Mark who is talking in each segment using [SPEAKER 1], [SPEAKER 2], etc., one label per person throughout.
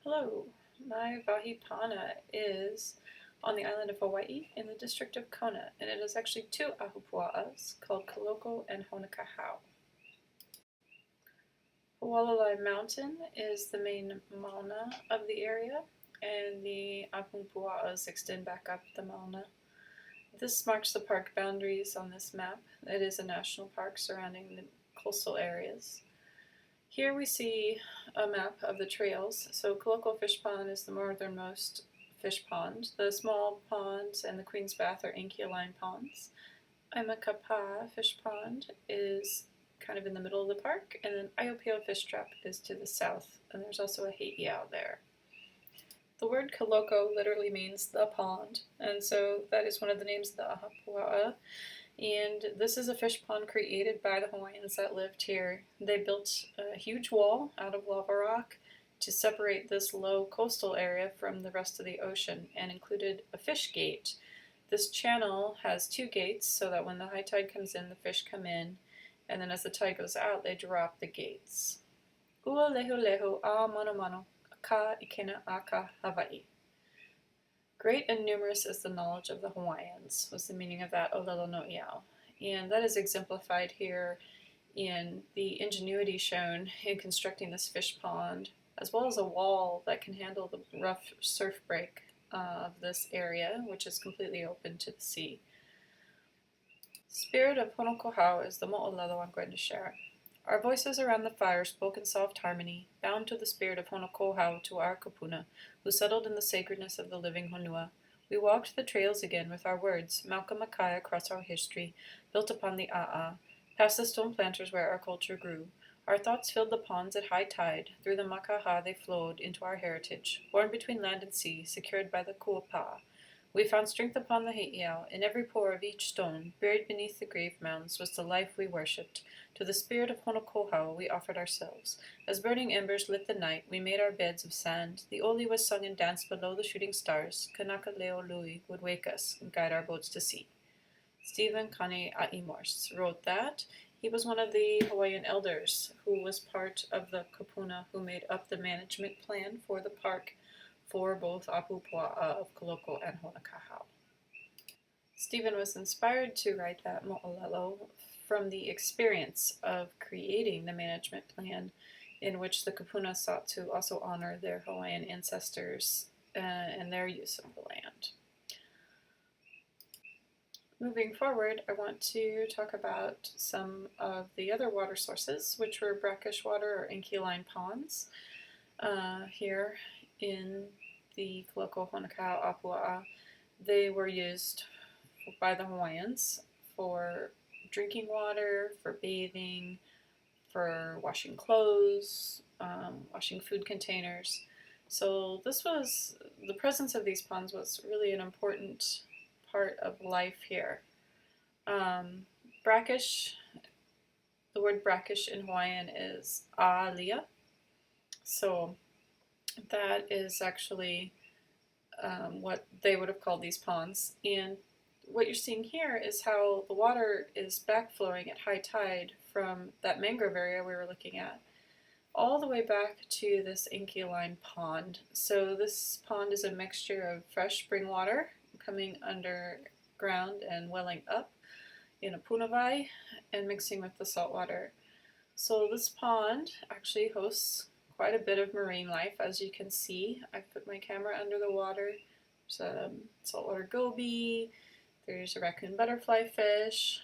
[SPEAKER 1] Hello, my Wahi Pana is on the island of Hawaii in the district of Kona, and it is actually two ahupua'as called Kaloko and Honokōhau. Hualalai Mountain is the main mauna of the area, and the ahupua'as extend back up the mauna. This marks the park boundaries on this map. It is a national park surrounding the coastal areas. Here we see a map of the trails. So Kaloko Fish Pond is the northernmost fish pond. The small ponds and the Queen's Bath are Inkia-line ponds. Aimakapa Fish Pond is kind of in the middle of the park, and then Aiopeo Fish Trap is to the south, and there's also a heiau there. The word Kaloko literally means the pond, and so that is one of the names of the ahupua'a. And this is a fish pond created by the Hawaiians that lived here. They built a huge wall out of lava rock to separate this low coastal area from the rest of the ocean, and included a fish gate. This channel has two gates so that when the high tide comes in, the fish come in, and then as the tide goes out, they drop the gates. Ua lehu lehu a mano mano, ka ikena a ka Hawaii. Great and numerous is the knowledge of the Hawaiians, was the meaning of that olelo no iao. And that is exemplified here in the ingenuity shown in constructing this fish pond, as well as a wall that can handle the rough surf break of this area, which is completely open to the sea. Spirit of Honokōhau is the mo'olelo I'm going to share. Our voices around the fire spoke in soft harmony, bound to the spirit of Honokōhau, to our kupuna, who settled in the sacredness of the living honua. We walked the trails again with our words, Mauka Makai across our history, built upon the a'a, past the stone planters where our culture grew. Our thoughts filled the ponds at high tide. Through the makaha they flowed into our heritage, born between land and sea, secured by the kuapa'a. We found strength upon the heiau. In every pore of each stone, buried beneath the grave mounds, was the life we worshipped. To the spirit of Honokōhau we offered ourselves. As burning embers lit the night, we made our beds of sand. The oli was sung and danced below the shooting stars. Kanaka Leo Lui would wake us and guide our boats to sea. Stephen Kane A'imors wrote that. He was one of the Hawaiian elders who was part of the kupuna who made up the management plan for the park for both ahupua'a of Kaloko and Honokōhau. Stephen was inspired to write that mo'olelo from the experience of creating the management plan, in which the kupuna sought to also honor their Hawaiian ancestors and their use of the land. Moving forward, I want to talk about some of the other water sources, which were brackish water or Inkia-line ponds here in the Kaloko-Honokōhau apua'a. They were used by the Hawaiians for drinking water, for bathing, for washing clothes, washing food containers. So the presence of these ponds was really an important part of life here. Brackish, the word brackish in Hawaiian is a'alia. So that is actually what they would have called these ponds. And what you're seeing here is how the water is backflowing at high tide from that mangrove area we were looking at, all the way back to this Inkia-line pond. So this pond is a mixture of fresh spring water coming underground and welling up in a punawai and mixing with the salt water. So this pond actually hosts quite a bit of marine life, as you can see. I put my camera under the water. There's a saltwater goby, there's a raccoon butterfly fish,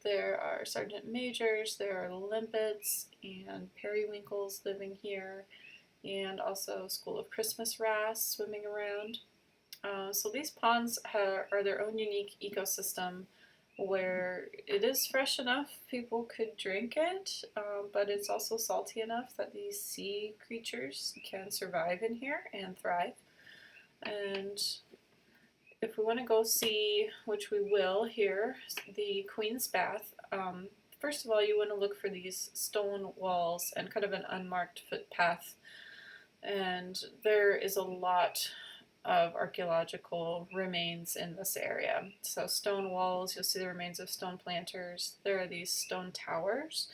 [SPEAKER 1] there are sergeant majors, there are limpets and periwinkles living here, and also a school of Christmas wrasse swimming around. So these ponds are their own unique ecosystem where it is fresh enough people could drink it, but it's also salty enough that these sea creatures can survive in here and thrive. And if we want to go see, which we will here, the Queen's Bath, first of all you want to look for these stone walls and kind of an unmarked footpath. And there is a lot of archaeological remains in this area. So stone walls, you'll see the remains of stone planters. There are these stone towers.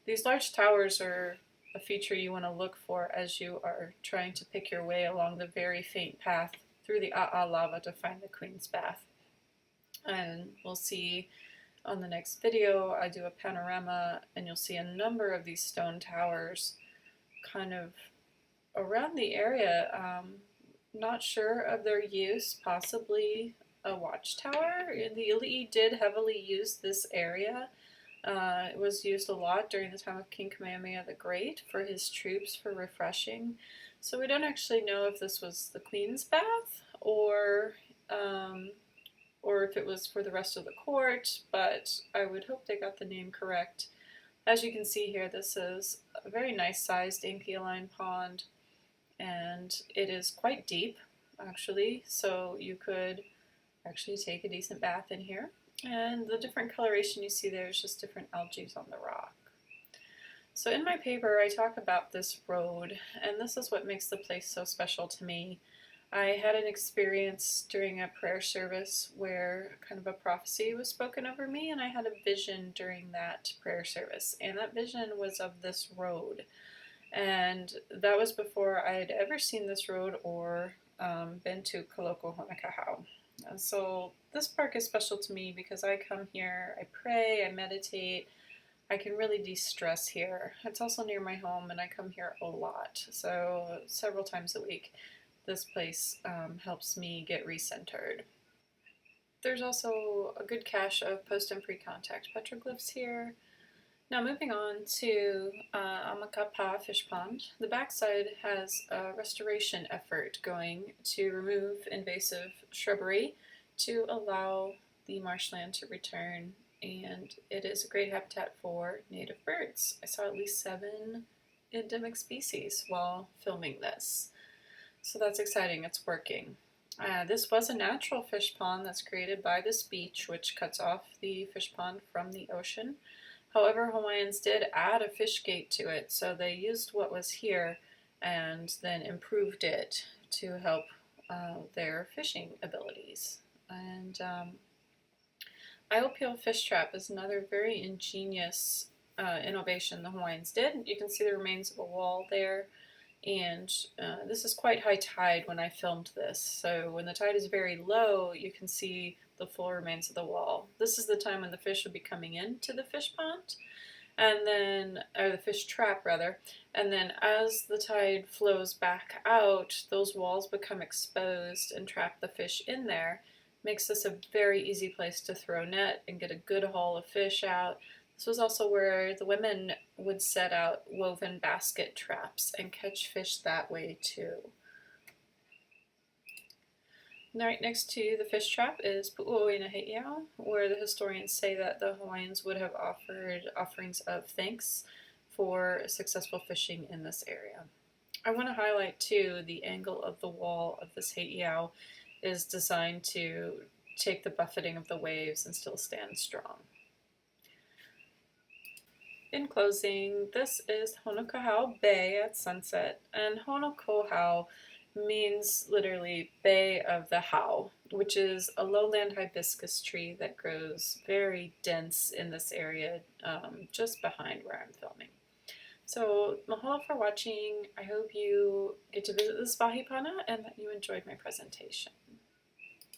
[SPEAKER 1] These large towers are a feature you want to look for as you are trying to pick your way along the very faint path through the A'a lava to find the Queen's Bath. And we'll see on the next video, I do a panorama, and you'll see a number of these stone towers kind of around the area. Not sure of their use, possibly a watchtower. The Ali'i did heavily use this area. It was used a lot during the time of King Kamehameha the Great for his troops for refreshing. So we don't actually know if this was the Queen's Bath or if it was for the rest of the court, but I would hope they got the name correct. As you can see here, this is a very nice sized ankyline pond, and it is quite deep actually, so you could actually take a decent bath in here. And the different coloration you see there is just different algae on the rock. So in my paper I talk about this road, and this is what makes the place so special to me. I had an experience during a prayer service where kind of a prophecy was spoken over me, and I had a vision during that prayer service, and that vision was of this road. And that was before I had ever seen this road or been to Kaloko-Honokōhau. So this park is special to me because I come here, I pray, I meditate, I can really de-stress here. It's also near my home and I come here a lot, so several times a week. This place helps me get recentered. There's also a good cache of post and pre-contact petroglyphs here. Now moving on to Amakapa Fish Pond. The backside has a restoration effort going to remove invasive shrubbery to allow the marshland to return, and it is a great habitat for native birds. I saw at least 7 endemic species while filming this. So that's exciting, it's working. This was a natural fish pond that's created by this beach, which cuts off the fish pond from the ocean. However, Hawaiians did add a fish gate to it, so they used what was here and then improved it to help their fishing abilities. And IOPL fish trap is another very ingenious innovation the Hawaiians did. You can see the remains of a wall there. And this is quite high tide when I filmed this, so when the tide is very low you can see the full remains of the wall. This is the time when the fish will be coming into the fish pond, and then, or the fish trap rather, and then as the tide flows back out, those walls become exposed and trap the fish in there. Makes this a very easy place to throw net and get a good haul of fish out. This was also where the women would set out woven basket traps and catch fish that way too. Right next to the fish trap is Pu'uoina Heiau, where the historians say that the Hawaiians would have offered offerings of thanks for successful fishing in this area. I want to highlight too the angle of the wall of this heiau is designed to take the buffeting of the waves and still stand strong. In closing, this is Honokōhau Bay at sunset, and Honokōhau means literally Bay of the Hau, which is a lowland hibiscus tree that grows very dense in this area just behind where I'm filming. So mahalo for watching. I hope you get to visit this Wahi Pana and that you enjoyed my presentation.